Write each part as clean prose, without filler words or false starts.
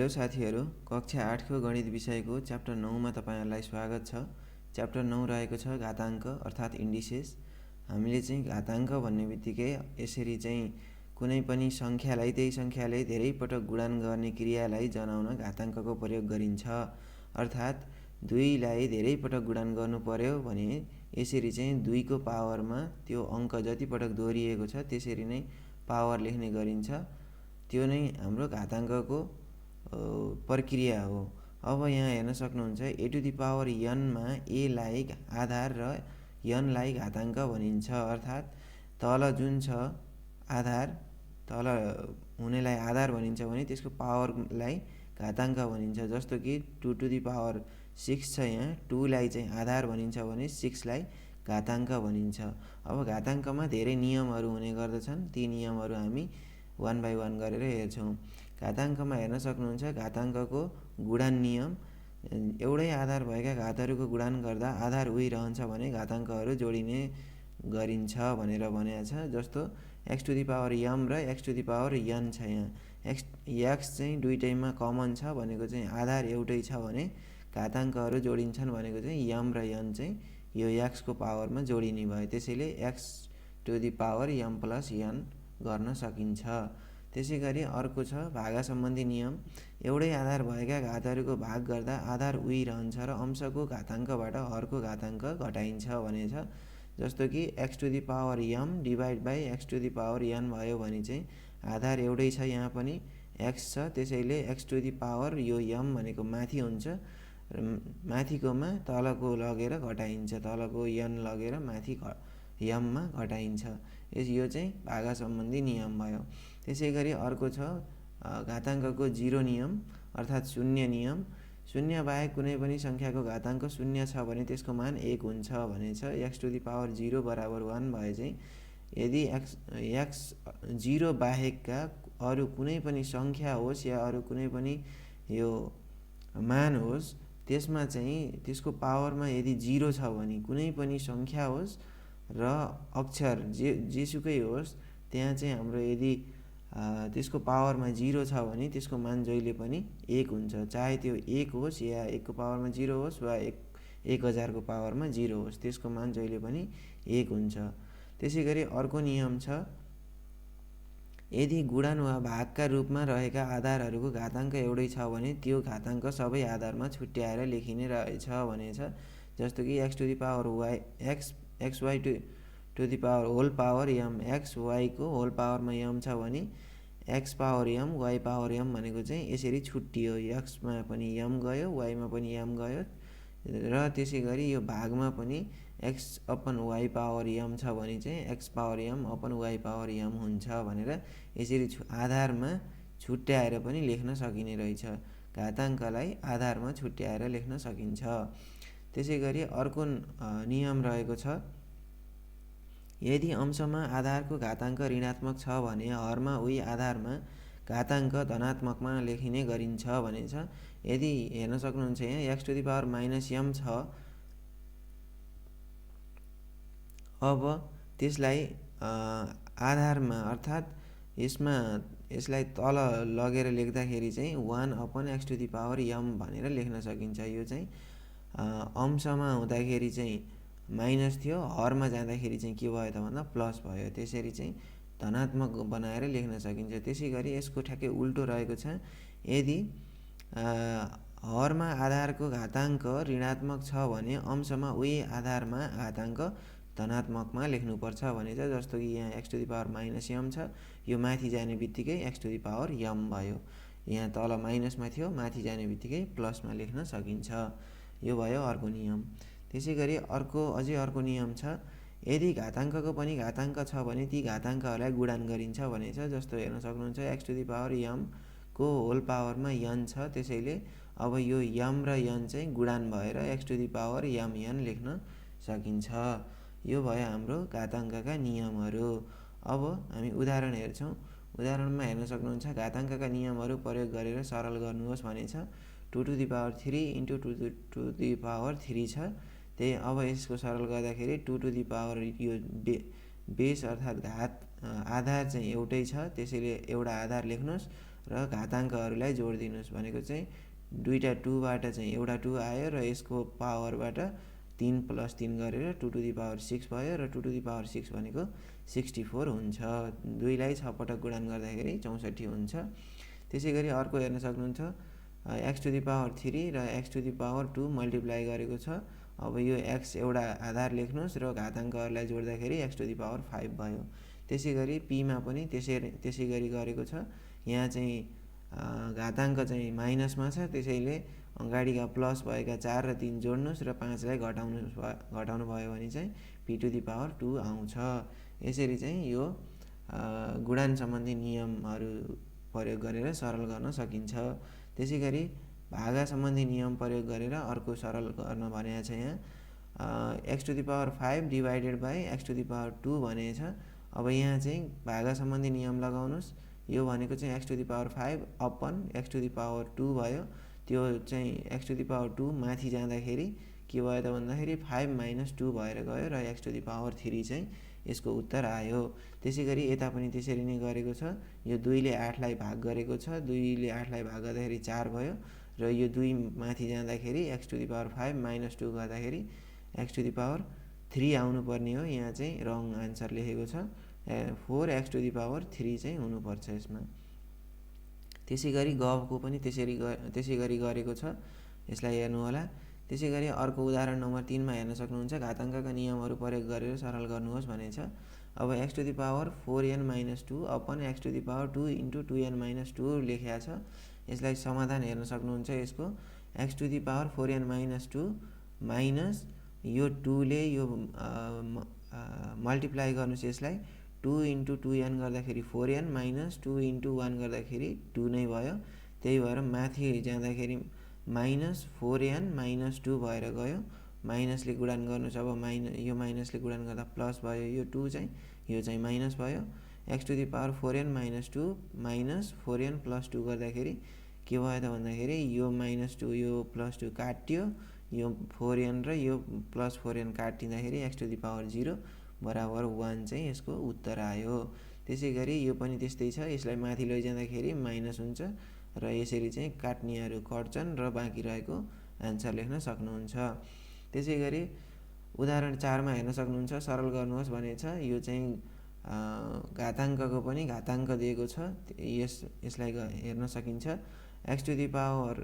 Hello साथीहरू, कक्षा 8 को गणित विषयको च्याप्टर 9 मा तपाईहरुलाई स्वागत छ। च्याप्टर 9 रहेको छ घाताङ्क अर्थात् इन्डिसेस। हामीले चाहिँ घाताङ्क भन्ने बित्तिकै यसरी चाहिँ कुनै पनि संख्यालाई त्यही संख्याले धेरै पटक गुणन गर्ने क्रियालाई जनाउन घाताङ्कको प्रयोग गरिन्छ। अर्थात् 2 लाई धेरै पटक गुणन गर्नु पर्यो भने यसरी चाहिँ 2 को पावरमा त्यो अंक जति पटक दोहोरिएको छ त्यसरी नै पावर लेख्ने गरिन्छ। त्यो नै हाम्रो घाताङ्कको प्रक्रिया हो। अब यहाँ हेर्न सक्नुहुन्छ a to the power n मा a लाई आधार र n लाई घाताङ्क भनिन्छ। अर्थात् तल जुन छ आधार, तल हुनेलाई आधार भनिन्छ भने त्यसको पावरलाई घाताङ्क भनिन्छ। जस्तो कि 2 टु द पावर 6 छ, यहाँ 2 लाई चाहिँ आधार भनिन्छ भने 6 लाई घाताङ्क भनिन्छ। अब घाताङ्कमा धेरै नियमहरू हुने गर्दछन्, ती नियमहरू हामी 1 बाइ 1 गरेर हेर्छौं। घाताङ्कमा हेर्न सक्नुहुन्छ घाताङ्कको गुणन नियम, एउटै आधार भएका घातहरूको गुणन गर्दा आधार उही रहन्छ भने घाताङ्कहरू जोडिने गरिन्छ भनेर भनेको छ। जस्तो x to the power m र x to the power n छ। यहाँ x चाहिँ दुईटैमा कमन छ भनेको चाहिँ आधार एउटै छ भने घाताङ्कहरू जोडिन्छन् भनेको चाहिँ m र n चाहिँ यो x को पावरमा जोडिने भयो। त्यसैले x to the power m plus n गर्न सकिन्छ। त्यसैगरी अर्को छ भागा सम्बन्धी नियम, एउटै आधार भएका घातहरूको भाग गर्दा आधार उही रहन्छ र अंशको घाताङ्कबाट हरको घाताङ्क घटाइन्छ भनेछ। जस्तो कि x to the power m divide by x to the power n भयो भने चाहिँ आधार एउटै छ, यहाँ पनि x छ, त्यसैले x टु द पावर यो m भनेको माथि हुन्छ र माथिकोमा तलको लगेर घटाइन्छ, तलको n लगेर माथि m मा घटाइन्छ। यो चाहिँ भागा सम्बन्धी नियम भयो। त्यसैगरी अर्को छ घाताङ्कको 0 नियम अर्थात् शून्य नियम। शून्य बाहेक कुनै पनि संख्याको घाताङ्क शून्य छ भने त्यसको मान 1 हुन्छ भनेछ। x टु द पावर 0 बराबर 1 भए चाहिँ यदि x 0 बाहेकका अरु कुनै पनि संख्या होस् या अरु कुनै पनि यो मान होस् त्यसमा चाहिँ त्यसको पावरमा यदि 0 छ भने कुनै पनि संख्या होस् र अक्षर जेसुकै होस् त्यहाँ चाहिँ हाम्रो यदि त्यसको पावरमा 0 छ भने त्यसको मान जहिले पनि 1 हुन्छ। चाहे त्यो 1 होस् या 1 को पावरमा 0 होस् वा 1000 को पावरमा 0 होस्, त्यसको मान जहिले पनि 1 हुन्छ। त्यसैगरी अर्को नियम छ, यदि गुणन वा भागका रूपमा रहेका आधारहरूको घाताङ्क एउटै छ भने त्यो घाताङ्क सबै आधारमा छुट्याएर लेखिने रहेछ भनेछ। जस्तो कि x to the power y xy to the power whole power m, xy को होल पावरमा m छ भने x power m y power m भनेको चाहिँ यसरी छुट्टियो, x मा पनि m गयो y मा पनि m गयो र त्यसैगरी यो भागमा पनि x upon y power m छ भने चाहिँ x power m upon y power m हुन्छ भनेर यसरी आधारमा छुट्याएर पनि लेख्न सकिने रहेछ। घाताङ्कलाई आधारमा छुट्याएर लेख्न सकिन्छ। त्यसैगरी अर्को नियम रहेको छ, यदि अंशमा आधारको घाताङ्क ऋणात्मक छ भने हरमा उही आधारमा घाताङ्क धनात्मकमा लेखिने गरिन्छ भनेछ। यदि हेर्न सक्नुहुन्छ यहाँ x to the power minus m छ, अब त्यसलाई आधारमा अर्थात् यसलाई तल लगेर लेख्दाखेरि चाहिँ 1 upon x to the power m भनेर लेख्न सकिन्छ। यो चाहिँ अंशमा हुँदाखेरि चाहिँ माइनस थियो, हरमा जाँदाखेरि चाहिँ के भयो त भन्दा प्लस भयो, त्यसरी चाहिँ धनात्मक बनाएर लेख्न सकिन्छ। त्यसैगरी यसको ठ्याक्कै उल्टो रहेको छ, यदि हरमा आधारको घाताङ्क ऋणात्मक छ भने अंशमा उही आधारमा घाताङ्क धनात्मकमा लेख्नुपर्छ भनेछ। जस्तो कि यहाँ x to the power minus m छ, यो माथि जाने बित्तिकै x to the power m भयो, यहाँ तल माइनसमा थियो माथि जाने बित्तिकै प्लसमा लेख्न सकिन्छ। यो भयो अर्को नियम। त्यसैगरी अझै अर्को नियम छ, यदि घाताङ्कको पनि घाताङ्क छ भने ती घाताङ्कहरूलाई गुणन गरिन्छ भनेछ। जस्तो हेर्न सक्नुहुन्छ x to the power m को होल पावरमा n छ, त्यसैले अब यो m र n चाहिँ गुणन भएर x to the power mn लेख्न सकिन्छ। यो भयो हाम्रो घाताङ्कका नियमहरू। अब हामी उदाहरण हेर्छौं। उदाहरणमा हेर्न सक्नुहुन्छ घाताङ्कका नियमहरू प्रयोग गरेर सरल गर्नुहोस् भनेछ। 2 to the power 3 into 2 to the power 3 छ, त्यही अब यसको सरल गर्दाखेरि 2 टु द पावर यो बेस अर्थात् घात आधार चाहिँ एउटै छ, त्यसैले एउटा आधार लेख्नुहोस् र घाताङ्कहरूलाई जोडिदिनुहोस् भनेको चाहिँ दुईवटा 2बाट चाहिँ एउटा 2 आयो र यसको पावरबाट 3 + 3 गरेर 2 टु द पावर 6 भयो र 2 टु द पावर 6 भनेको 64 हुन्छ। 2लाई 6 पटक गुणन गर्दाखेरि 64 हुन्छ। त्यसै गरी अर्को हेर्न सक्नुहुन्छ x टु द पावर 3 र x to the power 2 multiply गरेको छ। अब यो x एउटा आधार लेख्नुहोस् र घाताङ्कहरूलाई जोड्दाखेरि x टु द पावर 5 भयो। त्यसै गरी पीमा पनि त्यसै गरी गरेको छ। यहाँ चाहिँ घाताङ्क चाहिँ माइनसमा छ, त्यसैले अगाडिका प्लस भएका 4 र 3 जोड्नुहोस् र 5लाई घटाउनु भयो भने चाहिँ p टु द पावर 2 आउँछ। यसरी चाहिँ यो गुणन सम्बन्धी नियमहरू प्रयोग गरेर सरल गर्न सकिन्छ। त्यसै गरी भागा सम्बन्धी नियम प्रयोग गरेर अर्को सरल गर्न भनेको छ। यहाँ x to the power 5 by बाई x टु द पावर 2 भनेको छ। अब यहाँ चाहिँ भागा सम्बन्धी नियम लगाउनुहोस्। यो भनेको चाहिँ x टु द पावर 5 अपन x टु द पावर 2 भयो। त्यो चाहिँ x टु द पावर 2 माथि जाँदाखेरि के भयो त भन्दाखेरि 5 - 2 भएर गयो र x टु द पावर 3 चाहिँ यसको उत्तर आयो। त्यसै गरी यता पनि त्यसरी नै गरेको छ। यो 2ले 8लाई भाग गरेको छ। 2ले 8लाई भाग गर्दाखेरि 4 भयो र यो 2 माथि जाँदाखेरि x टु द पावर 5 - 2 गर्दाखेरि x टु द पावर 3 आउनुपर्ने हो। यहाँ चाहिँ रङ आन्सर लेखेको छ। 4x टु द पावर 3 चाहिँ हुनुपर्छ यसमा। त्यसै गरी गको पनि त्यसै गरी गरेको छ। यसलाई हेर्नु होला। त्यसै गरी अर्को उदाहरण नम्बर 3मा हेर्न सक्नुहुन्छ। घाताङ्कका नियमहरू प्रयोग गरेर सरल गर्नुहोस् भनेको छ। अब x to the power 4n - 2 upon x to the power 2 इन्टु 2n - 2 लेखेको छ। यसलाई समाधान हेर्न सक्नुहुन्छ। यसको x to the power 4n - 2 minus यो 2ले यो मल्टिप्लाई गर्नुहोस्। यसलाई 2 इन्टु 2n गर्दाखेरि 4n माइनस 2 इन्टु 1 गर्दाखेरि 2 नै भयो। त्यही भएर माथि जाँदाखेरि -4n - 2 भएर गयो। माइनसले गुणन गर्नुहोस्। अब यो माइनसले गुणन गर्दा प्लस भयो। यो 2 चाहिँ यो चाहिँ माइनस भयो। x to the power 4n - 2 minus 4n + 2 गर्दाखेरि के भयो त भन्दाखेरि यो -2 यो +2 काट्यो। यो 4n र यो +4n काटिँदाखेरि x टु द पावर 0 बराबर 1 चाहिँ यसको उत्तर आयो। त्यसै गरी यो पनि त्यस्तै छ। यसलाई माथि लैजाँदाखेरि माइनस हुन्छ र यसरी चाहिँ काट्नेहरू कट्छन् र बाँकी रहेको आन्सर लेख्न सक्नुहुन्छ। त्यसै गरी उदाहरण 4मा हेर्न सक्नुहुन्छ। सरल गर्नुहोस् भनेको छ। यो चाहिँ घाताङ्कको पनि घाताङ्क दिएको छ। यसलाई हेर्न सकिन्छ। x to the power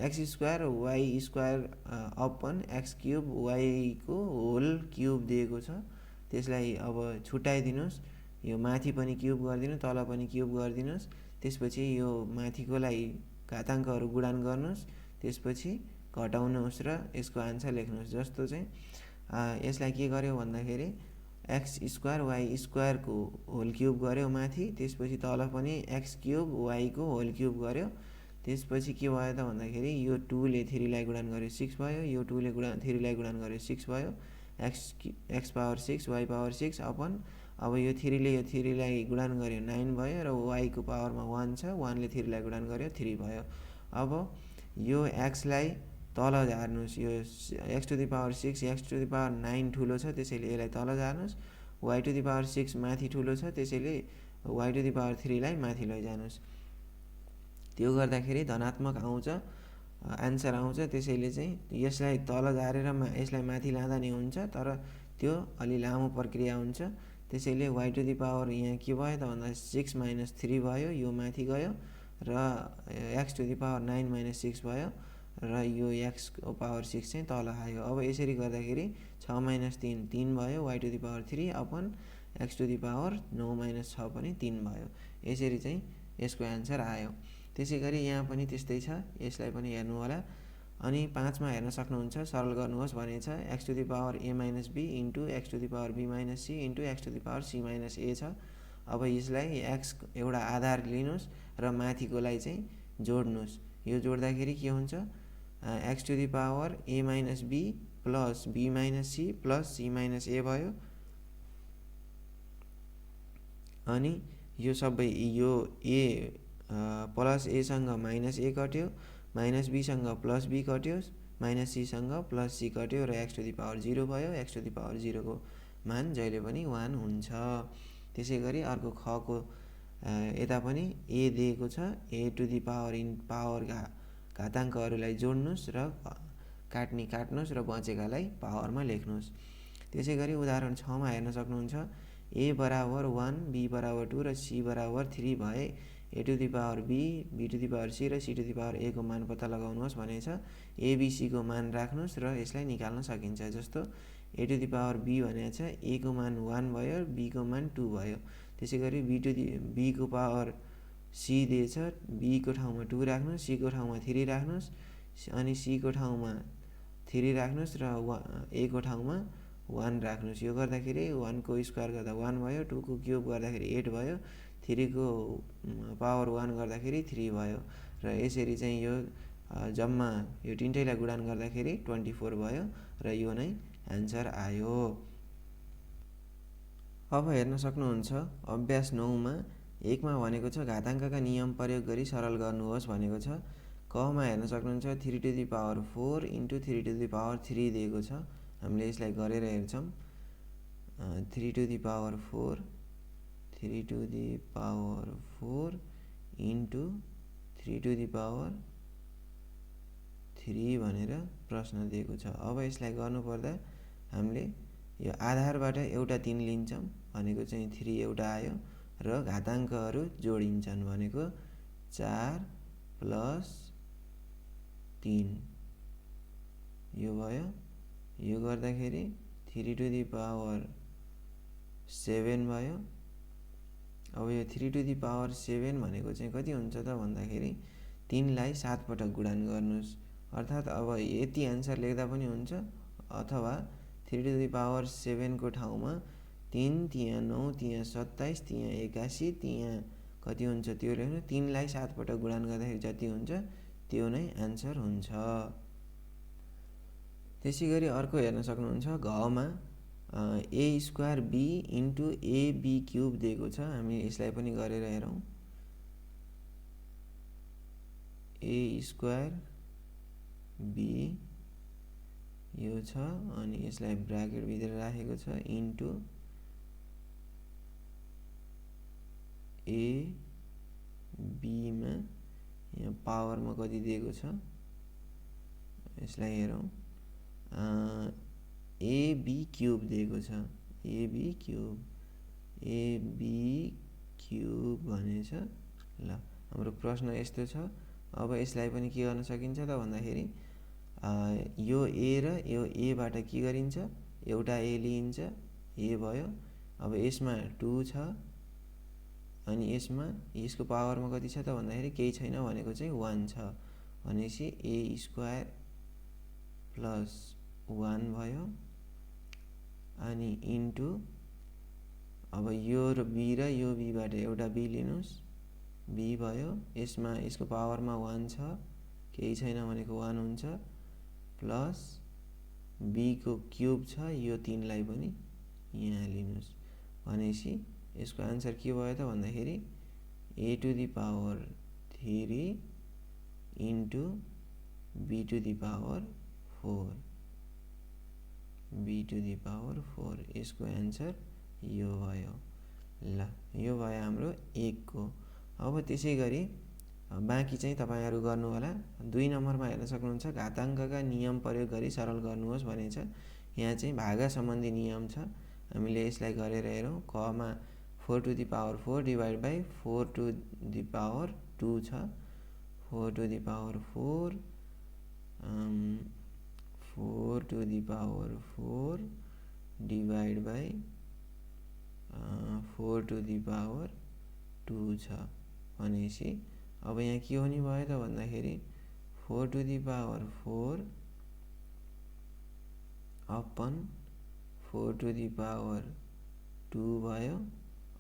x² y² upon x³ y को होल क्युब दिएको छ। त्यसलाई अब छुट्याइदिनुहोस्। यो माथि पनि क्युब गरिदिनु, तल पनि क्युब गरिदिनुहोस्। त्यसपछि यो माथिकोलाई घाताङ्कहरू गुणन गर्नुहोस्। त्यसपछि घटाउनुहोस् र यसको आन्सर लेख्नुहोस्। जस्तो चाहिँ यसलाई के गर्यो भन्दाखेरि x² y² को होल क्युब गर्यो माथि। त्यसपछि तल पनि x³ y को होल क्युब गर्यो। त्यसपछि के भयो त भन्दाखेरि यो 2ले 3लाई गुणन गर्यो 6 भयो। यो 2ले 3लाई गुणन गर्यो 6 भयो। x power 6 y power 6 upon अब यो 3ले यो 3लाई गुणन गर्यो 9 भयो र y को पावरमा 1 छ। 1ले 3लाई गुणन गर्यो 3 भयो। अब यो x लाई तल झार्नुहोस्। यो x to the power 6 x to the power 9 ठुलो छ, त्यसैले यसलाई तल झार्नुहोस्। y टु द पावर 6 माथि ठुलो छ, त्यसैले y टु द पावर 3 लाई माथि लैजानुहोस्। त्यो गर्दाखेरि धनात्मक आउँछ, आन्सर आउँछ। त्यसैले चाहिँ यसलाई तल झारेर यसलाई माथि लाँदा नि हुन्छ, तर त्यो अलि लामो प्रक्रिया हुन्छ। त्यसैले y टु द पावर यहाँ के भयो त भन्दा 6 - 3 भयो। यो माथि गयो र x टु द पावर 9 - 6 भयो र यो x को पावर 6 चाहिँ तल आयो। अब यसरी गर्दाखेरि 6 - 3 3 भयो। y टु द पावर 3 अपन x टु द पावर 9 - 6 पनि 3 भयो। यसरी चाहिँ यसको आन्सर आयो। त्यसै गरी यहाँ पनि त्यस्तै छ। यसलाई पनि हेर्नु होला। अनि 5मा हेर्न सक्नुहुन्छ। सरल गर्नुहोस् भनेको छ। x to the power a - b into x to the power b - c into x to the power c - a छ। अब यसलाई x एउटा आधार लिनुहोस् र माथिकोलाई चाहिँ जोड्नुहोस्। यो जोड्दाखेरि के हुन्छ x to the power a - b plus b - c plus c - a भयो। अनि यो सबै यो a प्लस a सँग माइनस a कट्यो, माइनस b सँग प्लस b कट्यो, माइनस c सँग प्लस c कट्यो र x टु द पावर 0 भयो। x टु द पावर 0 को मान जहिले पनि 1 हुन्छ। त्यसै गरी अर्को खको यता पनि ए दिएको छ, a to the power in power घाताङ्कहरूलाई जोड्नुहोस् र काट्नुहोस् र बचेकालाई पावरमा लेख्नुहोस्। त्यसै गरी उदाहरण 6मा हेर्न सक्नुहुन्छ, ए बराबर 1, बी बराबर 2 र सी बराबर 3 भए a to the power b, b to the power c र c to the power a को मान पत्ता लगाउनुहोस् भनेछ। एबिसीको मान राख्नुहोस् र यसलाई निकाल्न सकिन्छ। जस्तो ए टु दी पावर बी भनेको छ, ए को मान 1 भयो, बी को मान 2 भयो। त्यसै गरी बी को पावर सी दिएछ, बी को ठाउँमा 2 राख्नुहोस्, सी को ठाउँमा 3 राख्नुहोस्, अनि सी को ठाउँमा 3 राख्नुहोस् र ए को ठाउँमा 1 राख्नुहोस्। यो गर्दाखेरि 1 को स्क्वायर गर्दा 1 भयो, 2 को क्युब गर्दाखेरि 8 भयो, 3 को पावर 1 गर्दाखेरि 3 भयो र यसरी चाहिँ यो जम्मा यो तिनटैलाई गुणान गर्दाखेरि 24 भयो र यो नै एन्सर आयो। अब हेर्न सक्नुहुन्छ अभ्यास 9मा 1मा भनेको छ घाताङ्कका नियम प्रयोग गरी सरल गर्नुहोस् भनेको छ। कमा हेर्न सक्नुहुन्छ 3 to the power 4 into 3 to the power 3 दिएको छ। हामीले यसलाई गरेर हेर्छौँ। 3 to the power 4 into 3 to the power 3 भनेर प्रश्न दिएको छ। अब यसलाई गर्नुपर्दा हामीले यो आधारबाट एउटा 3 लिन्छौँ भनेको चाहिँ 3 एउटा आयो र घाताङ्कहरू जोडिन्छन् भनेको 4 प्लस 3 यो भयो। यो गर्दाखेरि 3 टु दी पावर 7 भयो। अब यो 3 टु दी पावर 7 भनेको चाहिँ कति हुन्छ त भन्दाखेरि 3 लाई 7 पटक गुणान गर्नुहोस्। अर्थात् अब यति एन्सर लेख्दा पनि हुन्छ अथवा 3 टु दी पावर 7 को ठाउँमा 3 त्यहाँ 9 त्यहाँ 27 त्यहाँ 81 त्यहाँ कति हुन्छ त्यो लेख्नु। 3 लाई 7 पटक गुणान गर्दाखेरि जति हुन्छ त्यो नै एन्सर हुन्छ। त्यसै गरी अर्को हेर्न सक्नुहुन्छ घमा a square b into a b cube दिएको छ। हामी यसलाई पनि गरेर हेरौँ। ए स्क्वायर बी यो छ अनि यसलाई ब्राकेट भित्र राखेको छ इन्टु ए बीमा यहाँ पावरमा कति दिएको छ यसलाई हेरौँ। ए बी क्युब दिएको छ। ए बी क्युब भनेछ। ल हाम्रो प्रश्न यस्तो छ। अब यसलाई पनि के गर्न सकिन्छ त भन्दाखेरि यो ए र यो एबाट के गरिन्छ, एउटा ए लिइन्छ, ए भयो। अब यसमा 2 छ अनि यसको पावरमा कति छ त भन्दाखेरि केही छैन भनेको चाहिँ 1 छ भनेपछि ए स्क्वायर प्लस 1 भयो अनि इन्टु अब यो र यो बीबाट एउटा बी लिनुहोस्, बी भयो। यसको पावरमा 1 छ, केही छैन भनेको 1 हुन्छ, प्लस बी को क्युब छ, यो 3 लाई पनि यहाँ लिनुहोस् भनेपछि यसको आन्सर के भयो त भन्दाखेरि a to the power 3 into b to the power 4 यसको एन्सर यो भयो। ल यो भयो हाम्रो 1 को। अब त्यसै गरी बाँकी चाहिँ तपाईहरु गर्नु होला। 2 नम्बरमा हेर्न सक्नुहुन्छ घाताङ्कका नियम प्रयोग गरी सरल गर्नुहोस् भनेछ। यहाँ चाहिँ भागा सम्बन्धी नियम छ। हामीले यसलाई गरेर हेरौँ। क मा 4 to the power 4 divide by 4 to the power 2 छ। 4 to the power 4 4 to the power 4 divide by 4 to the power 2 छ भनेपछि अब यहाँ के हुने भयो त भन्दाखेरि 4 to the power 4 upon 4 to the power 2 भयो।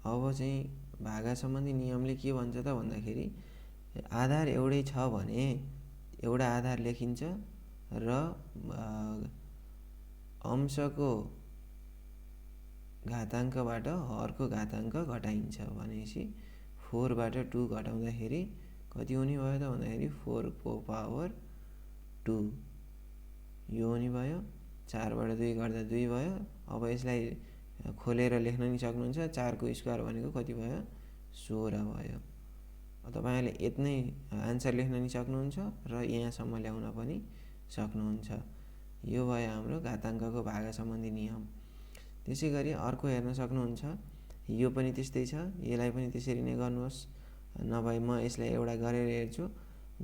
अब चाहिँ भागा सम्बन्धी नियमले के भन्छ त भन्दाखेरि आधार एउटै छ भने एउटा आधार लेखिन्छ र अंशको घाताङ्कबाट हरको घाताङ्क घटाइन्छ भनेपछि 4 बाट 2 घटाउँदाखेरि कति हुने भयो त भन्दाखेरि 4 को पावर 2 यो हुने भयो। 4 बाट 2 गर्दा 2 भयो। अब यसलाई खोलेर लेख्न नि सक्नुहुन्छ। 4 को स्क्वायर भनेको कति भयो 16 भयो। तपाईहरुले यति आन्सर लेख्न नि सक्नुहुन्छ र यहाँसम्म ल्याउन पनि सक्नुहुन्छ। यो भयो हाम्रो घाताङ्कको भागा सम्बन्धी नियम। त्यसैगरी अर्को हेर्न सक्नुहुन्छ, यो पनि त्यस्तै छ, यसलाई पनि त्यसरी नै गर्नुहोस्। नभए म यसलाई एउटा गरेर हेर्छु।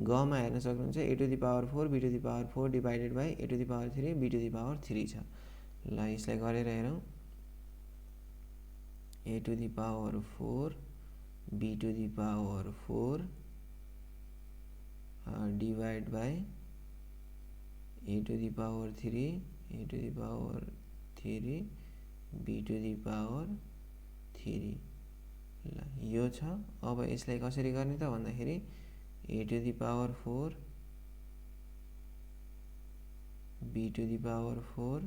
ग मा हेर्न सक्नुहुन्छ a to the power 4 b to the power 4 divided by a to the power 3 b to the power 3 छ। ल यसलाई गरेर हेरौँ। a to the power 4 b to the power 4 divide by a to the power 3 a to the power 3 b to the power 3। ल यो छ। अब यसलाई कसरी गर्ने त भन्दाखेरि a to the power 4 b to the power 4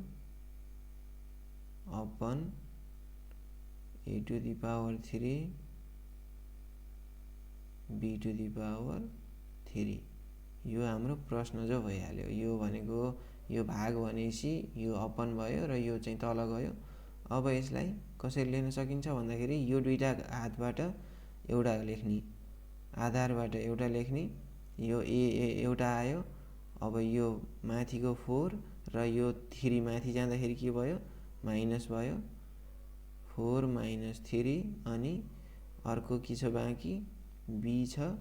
upon a to the power 3 b to the power 3। यो हाम्रो प्रश्न जो भइहाल्यो। यो भनेको यो भाग भनेपछि यो अपन भयो र यो चाहिँ तल गयो। अब यसलाई कसरी लेख्न सकिन्छ भन्दाखेरि यो दुईटा हातबाट एउटा लेख्ने, आधारबाट एउटा लेख्ने, यो एउटा आयो। अब यो माथिको 4 र यो 3 माथि जाँदाखेरि के भयो, माइनस भयो। 4 माइनस 3 अनि अर्को के छ बाँकी, b छ।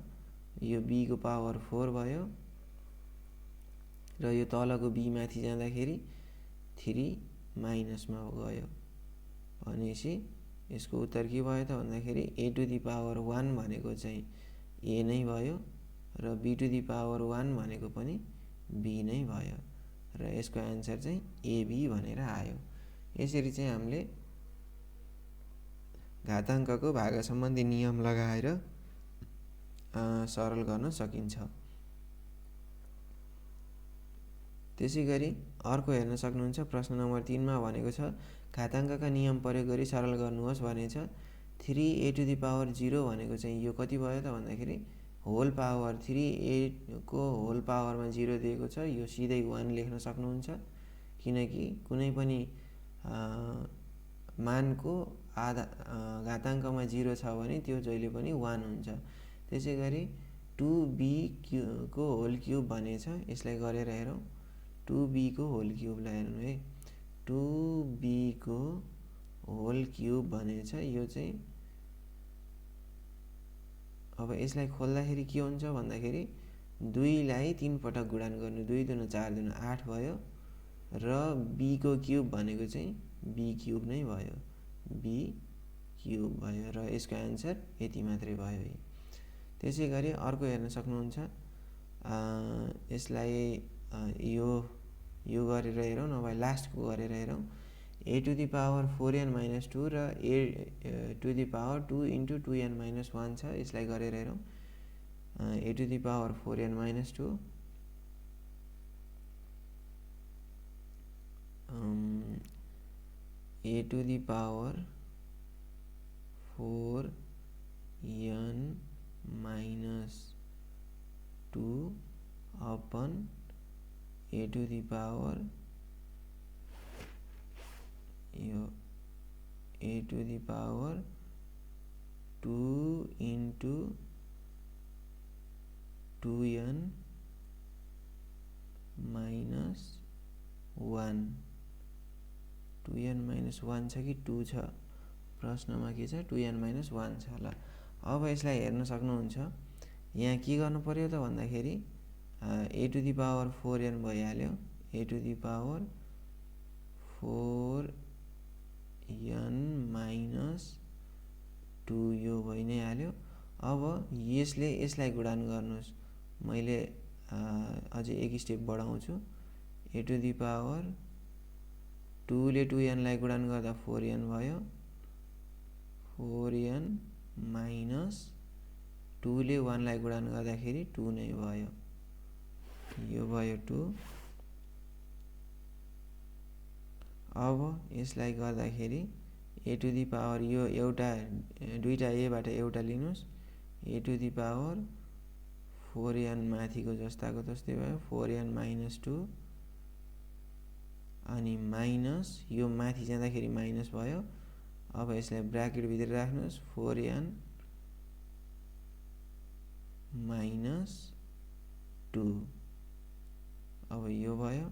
यो b को पावर 4 भयो र यो तलको b माथि जाँदाखेरि 3 माइनसमा गयो। भनेपछि यसको उत्तर के भयो त भन्दाखेरि a to the power 1 भनेको चाहिँ a नै भयो र b to the power 1 भनेको पनि b नै भयो र यसको आन्सर चाहिँ ab भनेर आयो। यसरी चाहिँ हामीले घाताङ्कको भागा सम्बन्धी नियम लगाएर सरल गर्न सकिन्छ। त्यसैगरी अर्को हेर्न सक्नुहुन्छ, प्रश्न नम्बर 3 मा भनेको छ घाताङ्कका नियम प्रयोग गरी सरल गर्नुहोस् भनेछ। 3a to the power 0 भनेको चाहिँ यो कति भयो त भन्दाखेरि होल पावर 3a को होल पावरमा 0 दिएको छ। यो सिधै 1 लेख्न सक्नुहुन्छ, किनकि कुनै पनि मानको घाताङ्कमा 0 छ भने त्यो जहिले पनि 1 हुन्छ। त्यसैगरी 2b को होल क्युब भनेछ। यसलाई गरेर हेरौँ। 2b को होल क्युबलाई हेर्नु है। 2b को होल क्युब भनेछ। यो चाहिँ अब यसलाई खोल्दाखेरि के हुन्छ भन्दाखेरि 2 लाई 3 पटक गुणन गर्नु, 2 दुना 4 दुना 8 भयो र b को क्युब भनेको चाहिँ b क्युब नै भयो, b क्युब भयो र यसको आन्सर यति मात्रै भयो। त्यसैगरी अर्को हेर्न सक्नुहुन्छ, यसलाई यो गरेर हेरौँ, नभए लास्टको गरेर हेरौँ। a to the power 4n minus 2 र a to the power 2 into 2n minus 1 छ। यसलाई गरेर हेरौँ। a to the power 4n minus 2 a to the power 4n minus 2 upon a to the power a to the power 2 into 2n minus 1। 2n minus 1 छ कि 2 छ? प्रश्नमा के छ, 2n minus 1 छ। ल अब यसलाई हेर्न सक्नुहुन्छ। यहाँ के गर्नु पर्यो त भन्दाखेरि a to the power 4n भइहाल्यो। a to the power 4n minus 2 यो भइ नै हाल्यो। अब यसलाई गुणन गर्नुहोस्। मैले अझै एक step बढाउँछु। a to the power 2 ले 2n लाई गुणन गर्दा 4n भयो। 4n minus 2 ले 1 लाई गुणन गर्दाखेरि 2 नै भयो। यो भयो 2। अब यसलाई गर्दाखेरि a to the power यो एउटा दुईटा a बाट एउटा लिनुस्। a to the power 4n माथिको जस्ताको तस्तै भयो। 4n minus 2 अनि माइनस यो माथि जाँदाखेरि माइनस भयो। अब यसलाई ब्र्याकेट भित्र राख्नुस्। 4n -2। अब यो भयो।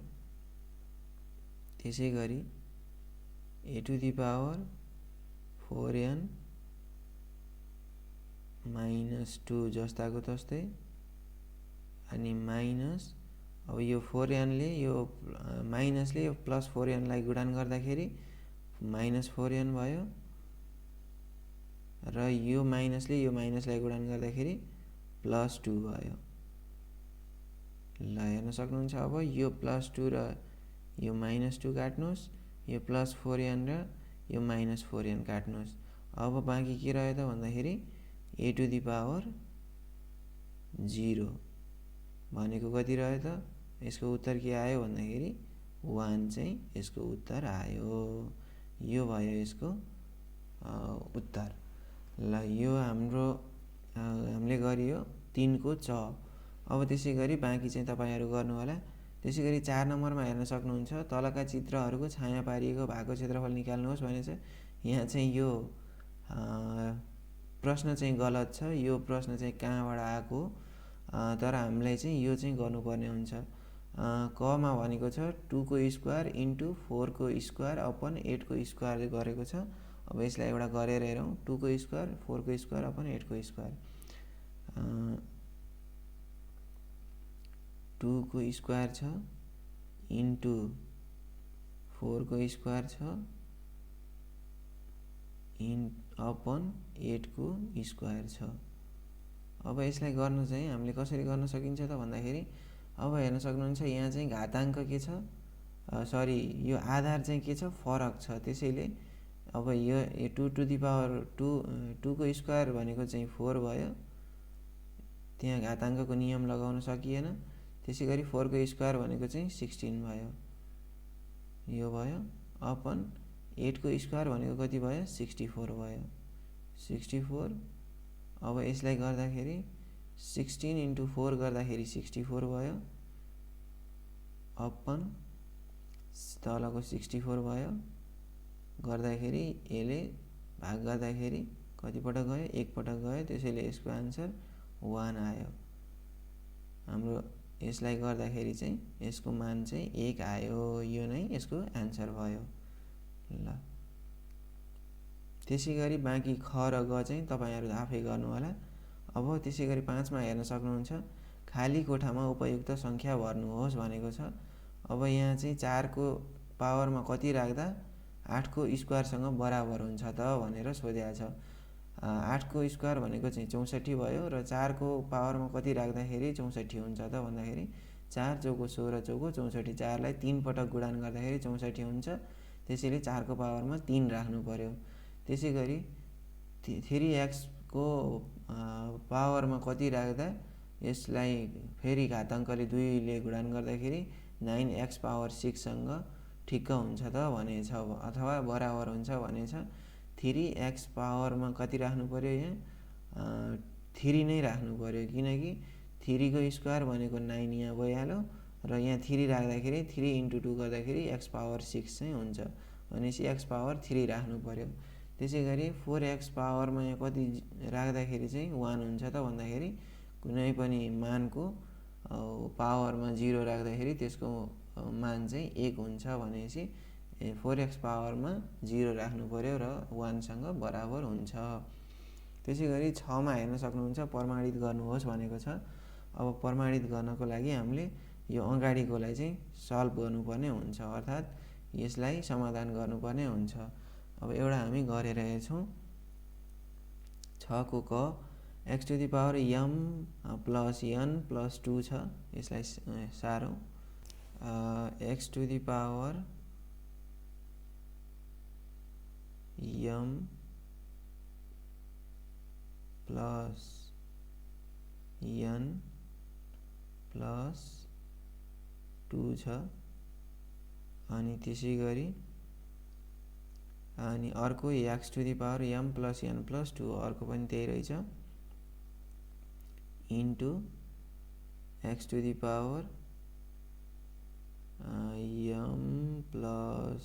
त्यसै गरी a⁴n -2 जस्ताको तस्तै अनि माइनस अब यो 4n ले यो माइनसले यो +4n लाई गुणन गर्दाखेरि -4n भयो र यो माइनसले यो माइनसलाई गुणन गर्दाखेरि +2 भयो। ल हेर्न सक्नुहुन्छ। अब यो +2 र यो -2 काट्नुहोस्, यो +4n र यो -4n काट्नुहोस्। अब बाँकी के रह्यो त भन्दाखेरि a⁴0 भनेको कति रह्यो त? यसको उत्तर के आयो भन्दाखेरि 1 चाहिँ यसको उत्तर आयो। यो भयो यसको उत्तर। ल यो हामीले गरियो 3 को च। अब त्यसै गरी बाँकी चाहिँ तपाईहरु गर्नु होला। त्यसै गरी 4 नम्बरमा हेर्न सक्नुहुन्छ, तलका चित्रहरूको छाया पारिएको भागको क्षेत्रफल निकाल्नुहोस् भनेछ। यहाँ चाहिँ यो प्रश्न चाहिँ गलत छ। यो प्रश्न चाहिँ कहाँबाट आएको तर हामीलाई चाहिँ यो चाहिँ गर्नुपर्ने हुन्छ। क मा भनेको छ 2 को स्क्वायर इन्टु 4 को स्क्वायर अपन 8 को स्क्वायर गरेको छ। अब यसलाई एउटा गरेर हेरौँ। 2 को स्क्वायर 4 को स्क्वायर अपन 8 को स्क्वायर। 2 को स्क्वायर छ इन्टु 4 को स्क्वायर छ अपन 8 को स्क्वायर छ। अब यसलाई गर्न चाहिँ हामीले कसरी गर्न सकिन्छ त भन्दाखेरि अब हेर्न सक्नुहुन्छ यहाँ चाहिँ घाताङ्क के छ, सरी यो आधार चाहिँ के छ, फरक छ। त्यसैले अब यो 2 टु द पावर 2 को स्क्वायर भनेको चाहिँ 4 भयो। त्यहाँ घाताङ्कको नियम लगाउन सकिएन। त्यसै गरी 4 को स्क्वायर भनेको चाहिँ 16 भयो। यो भयो अपन 8 को स्क्वायर भनेको कति भयो, 64 भयो। 64 अब यसलाई गर्दाखेरि 16 इन्टु 4 गर्दाखेरि 64 भयो अपन तलको 64 भयो। गर्दाखेरि यसले भाग गर्दाखेरि कति पटक गयो, एक पटक गयो। त्यसैले यसको आन्सर 1 आयो। हाम्रो यसलाई गर्दाखेरि चाहिँ यसको मान चाहिँ 1 आयो। यो नै यसको आन्सर भयो। ल त्यसै गरी बाँकी ख र ग चाहिँ तपाईहरु आफै गर्नु होला। अब त्यसै गरी 5 मा हेर्न सक्नुहुन्छ, खाली कोठामा उपयुक्त संख्या भर्नुहोस् भनेको छ। अब यहाँ चाहिँ 4 को पावरमा कति राख्दा 8 को स्क्वायरसँग बराबर हुन्छ त भनेर सोधेको छ। 8 को स्क्वायर भनेको चाहिँ 64 भयो र 4 को पावरमा कति राख्दाखेरि 64 हुन्छ त भन्दाखेरि 4 चौको 16 चौको 64। 4 लाई 3 पटक गुणन गर्दाखेरि 64 हुन्छ। त्यसैले 4 को पावरमा 3 राख्नु पर्यो। त्यसै गरी 3x को पावरमा कति राख्दा यसलाई फेरि घाताङ्कले 2 ले गुणन गर्दाखेरि 9x पावर 6 सँग ठिक्क हुन्छ त भनेछ अथवा बराबर हुन्छ भनेछ। 3x पावरमा कति राख्नु पर्यो, यहाँ 3 नै राख्नु पर्यो किनकि 3 को स्क्वायर भनेको 9 यहाँ भइहाल्यो र यहाँ 3 राख्दाखेरि 3 इन्टु 2 गर्दाखेरि x पावर 6 चाहिँ हुन्छ। भनेपछि x पावर 3 राख्नु पर्यो। त्यसै गरी 4x पावरमा यहाँ कति राख्दाखेरि चाहिँ 1 हुन्छ त भन्दाखेरि कुनै पनि मानको पावरमा 0 राख्दाखेरि त्यसको मान चाहिँ 1 हुन्छ। भनेपछि 4x पावरमा 0 राख्नु पर्यो र 1 सँग बराबर हुन्छ। त्यसै गरी 6 मा हेर्न सक्नुहुन्छ, प्रमाणित गर्नुहोस् भनेको छ। अब प्रमाणित गर्नको लागि हामीले यो अगाडिकोलाई चाहिँ सल्भ गर्नुपर्ने हुन्छ, अर्थात् यसलाई समाधान गर्नुपर्ने हुन्छ। अब एउटा हामी गरेर हेर्छौं। 6 को क x to the power m plus n plus 2 छ। यसलाई सारौं। x to the power m plus n plus 2 छ। अनि त्यसै गरी अनि अर्को x to the power m plus n plus 2 अर्को पनि त्यही रहेछ into x to the power m plus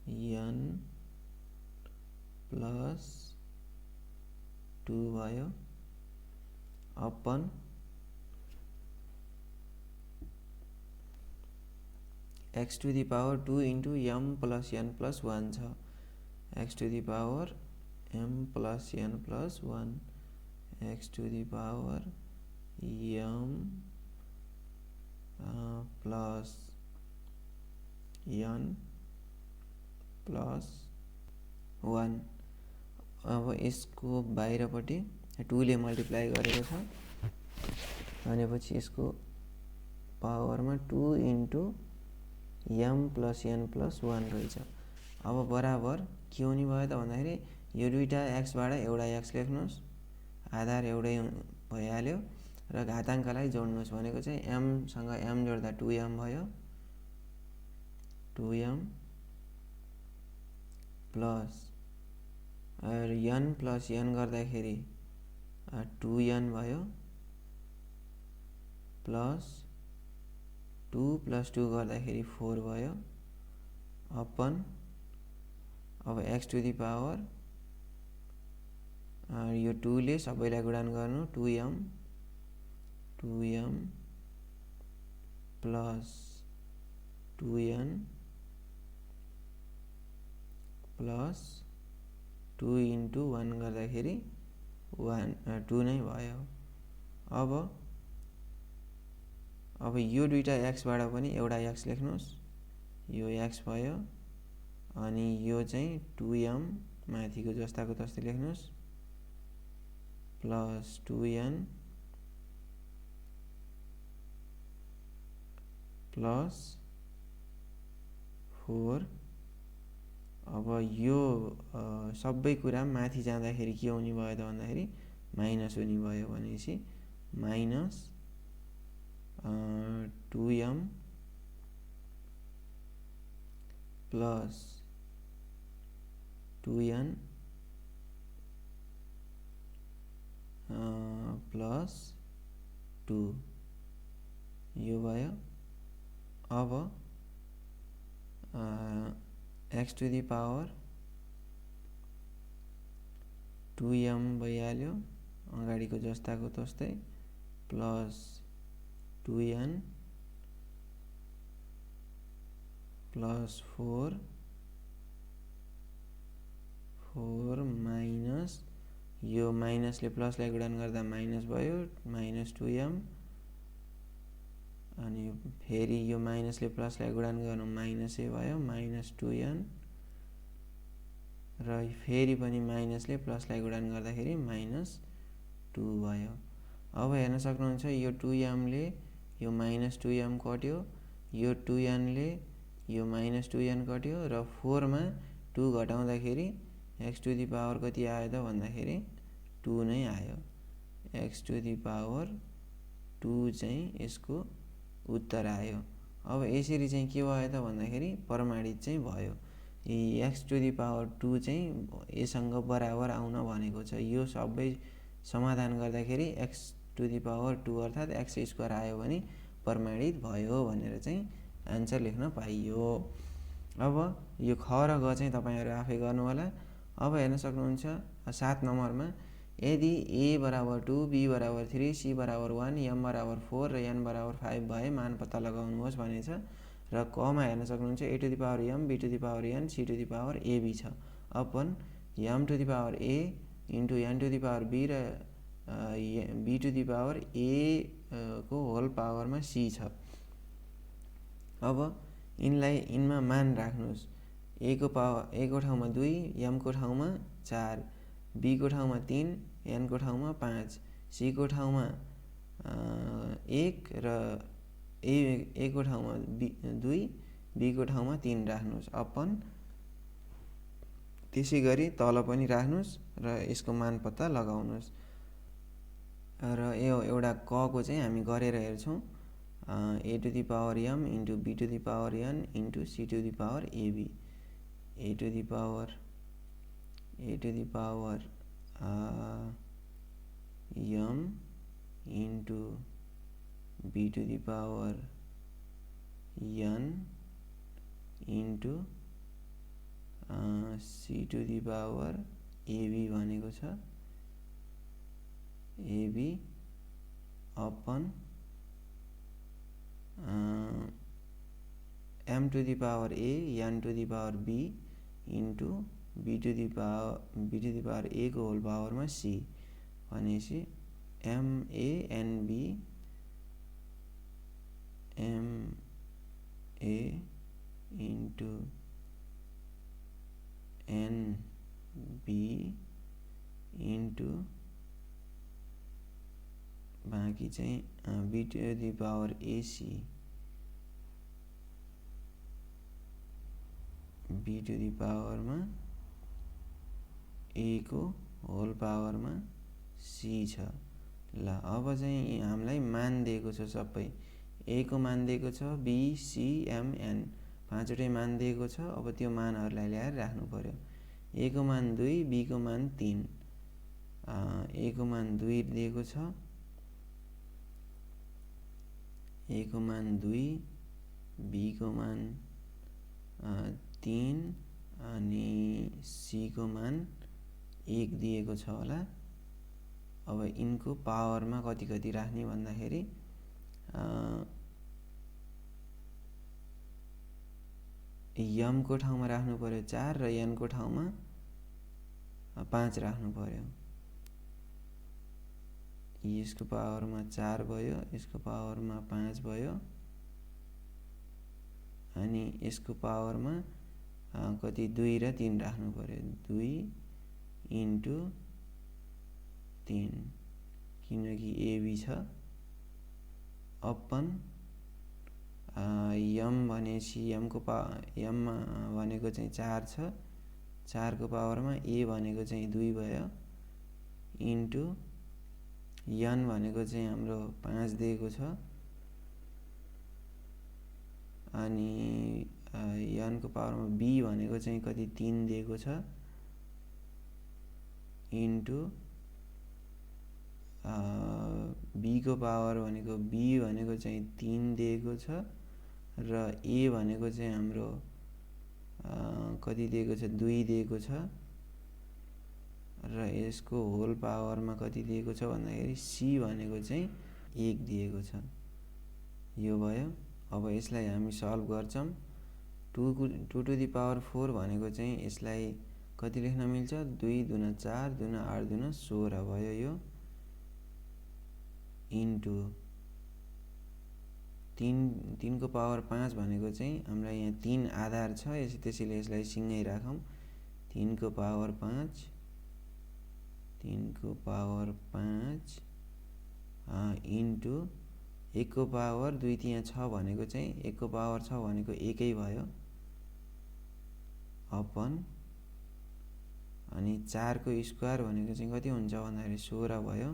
n plus 2 भयो। Upon x to the power 2 into m plus n plus 1 छ। x to the power m plus n plus 1, x to the power m plus n plus 1। अब यसको बाहिरपट्टि 2 ले multiply गरेको छ भनेपछि यसको पावरमा 2 into m plus n plus 1 रहेछ। अब बराबर के हुने भयो त भन्दाखेरि यो दुईटा x बाट एउटा x लेख्नुस्, आधार एउटै भइहाल्यो र घाताङ्कलाई जोड्नुस् भनेको चाहिँ m सँग m जोड्दा 2m भयो, 2m plus n plus n गर्दाखेरि 2n भयो प्लस 2 प्लस 2 गर्दाखेरि 4 भयो अपन अब x टु दी पावर यो 2 ले सबैलाई गुणन गर्नु 2m plus 2n plus 2 into 1 गर्दाखेरि 2 नै भयो। अब यो दुईटा x बाट पनि एउटा x लेख्नुस्, यो x भयो अनि यो चाहिँ 2m माथिको जस्ताको तस्तै लेख्नुस् प्लस 2n प्लस 4। अब यो सबै कुरा माथि जाँदाखेरि के हुने भयो त भन्दाखेरि माइनस हुने भयो भनेपछि minus 2m plus 2n plus 2 यो भयो। अब x to the power 2m भइहाल्यो अगाडिको जस्ताको तस्तै प्लस 2n प्लस 4 माइनस यो माइनसले प्लसलाई गुणन गर्दा माइनस भयो माइनस 2m अनि फेरि यो माइनसले प्लसलाई गुणन गर्नु माइनसै भयो माइनस 2n र फेरि पनि माइनसले प्लसलाई गुणन गर्दाखेरि माइनस 2 भयो। अब हेर्न सक्नुहुन्छ यो 2m ले यो माइनस 2m कट्यो, यो 2n ले यो माइनस 2n कट्यो र 4 मा 2 घटाउँदाखेरि x टु दी पावर कति आयो त भन्दाखेरि 2 नै आयो। x टु दी पावर 2 चाहिँ यसको उत्तर आयो। अब यसरी चाहिँ के भयो त भन्दाखेरि प्रमाणित चाहिँ भयो। x टु दी पावर 2 चाहिँ यससँग बराबर आउन भनेको छ। यो सबै समाधान गर्दाखेरि x टु दी पावर 2 अर्थात् x स्क्वायर आयो भने प्रमाणित भयो भनेर चाहिँ आन्सर लेख्न पाइयो। अब यो ख र ग चाहिँ तपाईहरु आफै गर्नु होला। अब हेर्न सक्नुहुन्छ 7 नम्बरमा यदि a बराबर 2, b बराबर 3, c बराबर 1, m बराबर 4 र n बराबर 5 भए मान पत्ता लगाउनुहोस् भनेछ र क मा हेर्न सक्नुहुन्छ a to the power m, b to the power n, c to the power ab छ। Upon m to the power a into n to the power b र b to the power a को whole पावरमा c छ। अब यिनमा मान राख्नुहोस्। a को ठाउँमा 2, m को ठाउँमा 4, b को ठाउँमा 3, n को ठाउँमा 5, c को ठाउँमा 1 र a को ठाउँमा 2, b को ठाउँमा 3 राख्नुहोस्। अपन त्यसै गरी तल पनि राख्नुहोस् र यसको मान पत्ता लगाउनुहोस्। र यो एउटा क को चाहिँ हामी गरेर हेर्छौं। a to the power m into b to the power n into c to the power ab, a to the power m into b to the power n into c to the power ab भनेको छ। ab upon m to the power a n to the power b into b to the power a को whole पावरमा c भनेपछि ma nb ma into nb into बाँकी चाहिँ b to the power ac b to the पावरमा a को whole पावरमा c छ। ल अब चाहिँ हामीलाई मान दिएको छ सबै a को मान दिएको छ b c m n पाँचवटै मान दिएको छ। अब त्यो मानहरूलाई ल्याएर राख्नु पर्यो। a को मान 2 b को मान 3 a को मान 2 दिएको छ a को मान 2 b को मान 3 अनि c को मान 1 दिएको छ होला। अब यिनको पावरमा कति कति राख्ने भन्दाखेरि m को ठाउँमा राख्नु पर्यो 4 र n को ठाउँमा 5 राख्नु पर्यो। यसको पावरमा 4 भयो, यसको पावरमा 5 भयो अनि यसको पावरमा कति 2 र 3 राख्नु पर्यो। 2 इन्टु 3 किनकि ab छ अपन m भनेपछि m भनेको चाहिँ 4 छ 4 को पावरमा a भनेको चाहिँ 2 भयो इन्टु n भनेको चाहिँ हाम्रो 5 दिएको छ अनि n को पावरमा b भनेको चाहिँ कति 3 दिएको छ इन्टु b को पावर भनेको b भनेको चाहिँ 3 दिएको छ र a भनेको चाहिँ हाम्रो कति दिएको छ 2 दिएको छ र यसको होल पावरमा कति दिएको छ भन्दाखेरि c भनेको चाहिँ 1 दिएको छ। यो भयो। अब यसलाई हामी सल्भ गर्छौं। 2 टु दी पावर 4 भनेको चाहिँ यसलाई कति लेख्न मिल्छ 2 दुना 4 दुना 8 दुना 16 भयो यो इन्टु 3 को पावर 5 भनेको चाहिँ हामीलाई यहाँ 3 आधार छ त्यसैले यसलाई सँगै राखौं। 3 को पावर 5 3 को पावर 5 इन्टु 1 को पावर 2 यहाँ 6 भनेको चाहिँ 1 को पावर 6 भनेको 1 ै भयो अपन अनि 4 को स्क्वायर भनेको चाहिँ कति हुन्छ भन्दाखेरि 16 भयो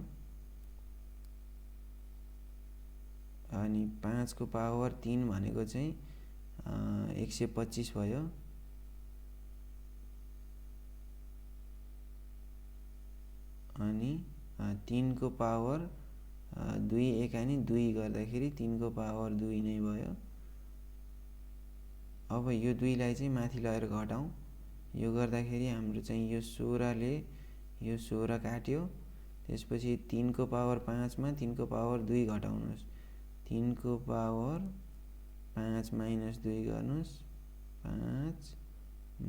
अनि 5 को पावर 3 भनेको चाहिँ 125 भयो अनि 3 को पावर 2 1 अनि 2 गर्दाखेरि 3 को पावर 2 नै भयो। अब यो 2 लाई चाहिँ माथि लगेर घटाउँ। यो गर्दाखेरि हाम्रो चाहिँ यो 16 ले यो 16 काट्यो। त्यसपछि 3 को पावर 5 मा 3 को पावर 2 घटाउनुस्। 3 को पावर 5 माइनस 2 गर्नुस् 5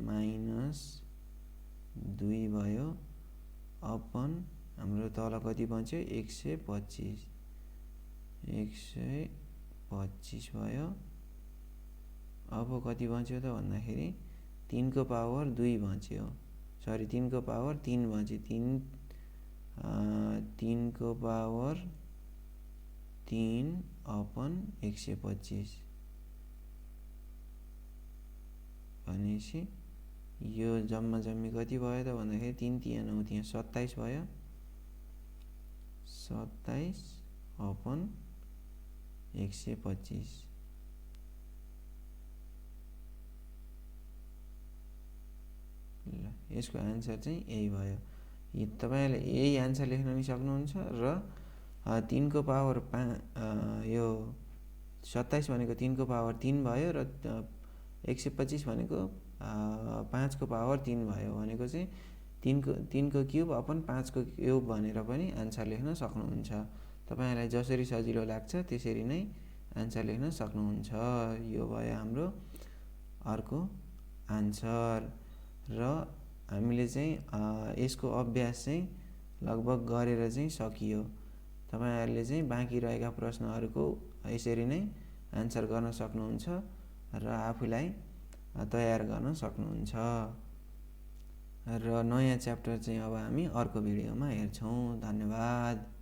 माइनस 2 भयो अपन हाम्रो तल कति बन्छ 125 भयो। अब कति बच्यो त भन्दाखेरि 3 को पावर 2 बच्यो सरी 3 को पावर 3 बच्यो 3 को पावर 3 अपन 125 भनेपछि यो जम्मा जम्मी कति भयो त भन्दाखेरि 3 तिया 9 तिया 27 भयो 27 अपन 125 ल यसको आन्सर चाहिँ यही भयो। तपाईले यही आन्सर लेख्न पनि सक्नुहुन्छ र 3 को पावर यो 27 भनेको 3 को पावर 3 भयो र 125 भनेको 5 को पावर 3 भयो भनेको चाहिँ 3 को क्यूब अपन 5 को क्यूब भनेर पनि आन्सर लेख्न सक्नुहुन्छ। तपाईँहरूलाई जसरी सजिलो लाग्छ त्यसरी नै आन्सर लेख्न सक्नुहुन्छ। यो भयो हाम्रो अर्को आन्सर। र हामीले चाहिँ यसको अभ्यास चाहिँ लगभग गरेर चाहिँ सकियो। तपाईँहरूले चाहिँ बाँकी रहेका प्रश्नहरूको यसरी नै आन्सर गर्न सक्नुहुन्छ र आफूलाई तयार गर्न सक्नुहुन्छ। र नयाँ च्याप्टर चाहिँ अब हामी अर्को भिडियोमा हेर्छौँ। धन्यवाद।